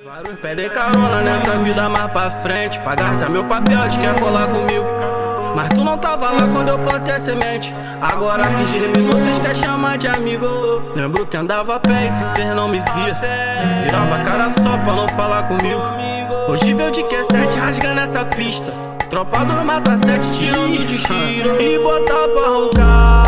Vários pedem carona nessa vida mais pra frente, pra gastar meu papel de quer colar comigo. Mas tu não tava lá quando eu plantei a semente. Agora que germinou, cês quer chamar de amigo. Lembro que andava a pé e que cês não me via. Virava a cara só pra não falar comigo. Hoje veio de Q7 rasgando essa pista. Tropa do Mata 7 tirando de tiro e botar pra roncar.